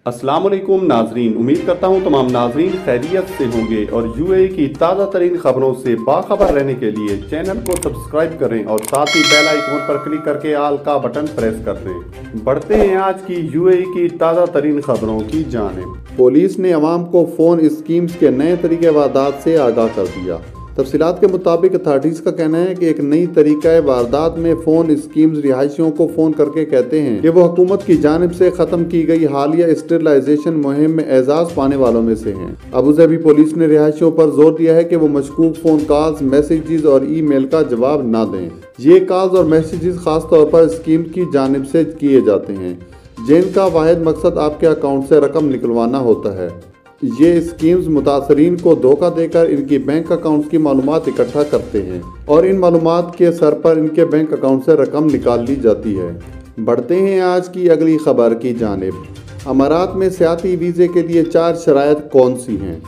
अस्सलाम वालेकुम नाजरीन, उम्मीद करता हूँ तमाम नाजरीन खैरियत से होंगे और यूएई की ताज़ा तरीन खबरों से बाखबर रहने के लिए चैनल को सब्सक्राइब करें और साथ ही बेल आइकन पर क्लिक करके आल का बटन प्रेस कर दें। बढ़ते हैं आज की यूएई की ताज़ा तरीन खबरों की जानिब। पुलिस ने अवाम को फ़ोन स्कीम्स के नए तरीके वारदात से आगाह कर दिया। तफसीलात के मुताबिक अथॉरिटीज़ का कहना है कि एक नई तरीका वारदात में फ़ोन स्कीम्स रिहायशियों को फ़ोन करके कहते हैं कि वो हुकूमत की जानिब से ख़त्म की गई हालिया स्टेरिलाइजेशन मुहिम में एजाज़ पाने वालों में से हैं। अबूधाबी पुलिस ने रिहायशियों पर जोर दिया है कि वो मशकूक फ़ोन कॉल्स, मैसेजेस और ईमेल का जवाब न दें। ये कॉल्स और मैसेजेस खास तौर पर स्कीम की जानिब से किए जाते हैं जिनका वाहिद मकसद आपके अकाउंट से रकम निकलवाना होता है। ये स्कीम्स मुतासरीन को धोखा देकर इनकी बैंक अकाउंट्स की मालूमात इकट्ठा करते हैं और इन मालूमात के सर पर इनके बैंक अकाउंट से रकम निकाल ली जाती है। बढ़ते हैं आज की अगली खबर की जानिब। अमारात में सियाती वीज़े के लिए 4 शराइत कौन सी हैं?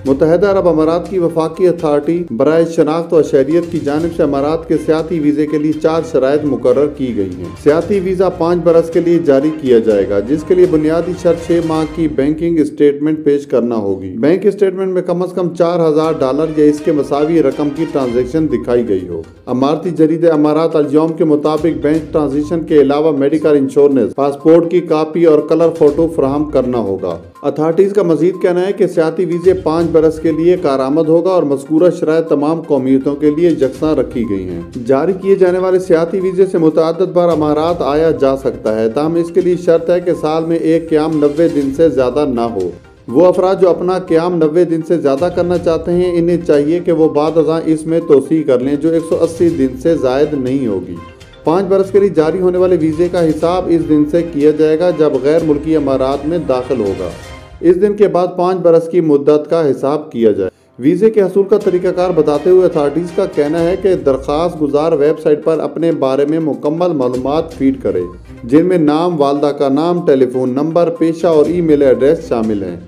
मुत्तहदा अरब अमारात की वफाकी अथॉरिटी बराए शनाख्त व शहरियत की जानिब से अमारात के सियाती वीज़े के लिए 4 शराइत मुकर्रर की गई हैं। सियाती वीज़ा 5 बरस के लिए जारी किया जाएगा, जिसके लिए बुनियादी शर्त 6 माह की बैंकिंग स्टेटमेंट पेश करना होगी। बैंक स्टेटमेंट में कम अज कम $4,000 या इसके मसावी रकम की ट्रांजेक्शन दिखाई गई हो। अमारती जरीदे अमारात अल-यौम के मुताबिक बैंक ट्रांजेक्शन के अलावा मेडिकल इंश्योरेंस, पासपोर्ट की कापी और कलर फोटो फराहम करना होगा। अथॉरिटीज़ का मजीद कहना है कि सियाती वीज़े 5 बरस के लिए कारामद होगा और मज़कूरा शराइत तमाम कौमियतों के लिए यकसा रखी गई हैं। जारी किए जाने वाले सियाती वीज़े से मुतअद्दिद बार अमारात आया जा सकता है, ताहम इसके लिए शर्त है कि साल में एक क़याम 90 दिन से ज़्यादा ना हो। वो अफराद जो अपना क़याम 90 दिन से ज़्यादा करना चाहते हैं, इन्हें चाहिए कि वो बाद अज़ां इसमें तोसी कर लें जो 180 दिन से ज़ायद नहीं होगी। 5 बरस के लिए जारी होने वाले वीज़े का हिसाब इस दिन से किया जाएगा जब गैर मुल्की अमारात में दाखिल होगा। इस दिन के बाद 5 बरस की मुद्दत का हिसाब किया जाए। वीज़े के हसूल का तरीकाकार बताते हुए अथॉरिटीज़ का कहना है कि दरख्वास्त गुजार वेबसाइट पर अपने बारे में मुकम्मल मालूमात फीड करे, जिनमें नाम, वालदा का नाम, टेलीफोन नंबर, पेशा और ईमेल एड्रेस शामिल हैं।